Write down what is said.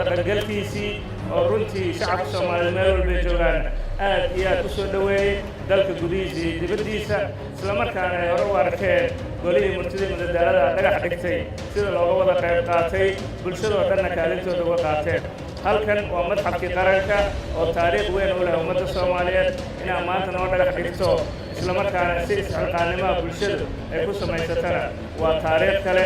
dhaqangalkiisii oo runtii shacabka Soomaaliyeed meel walba joogaan aad iyo aad u soo dhaweeyay dalka gudihiisa iyo dibaddiisa isla markaana ay hore u arkeen golihii murtida madadaalada dhagax dhigtay sida looga wada qayb qaatay bulshadoo dhanna kaalintooda uga qaateen halkan waa madxafkii qaranka oo taariikh weyn u leh ummadda Soomaaliyeed inaa maanta noo dhagax dhigto isla markaana si isxilqaannimada bulshadu ay ku samaysatana waa taariikh kale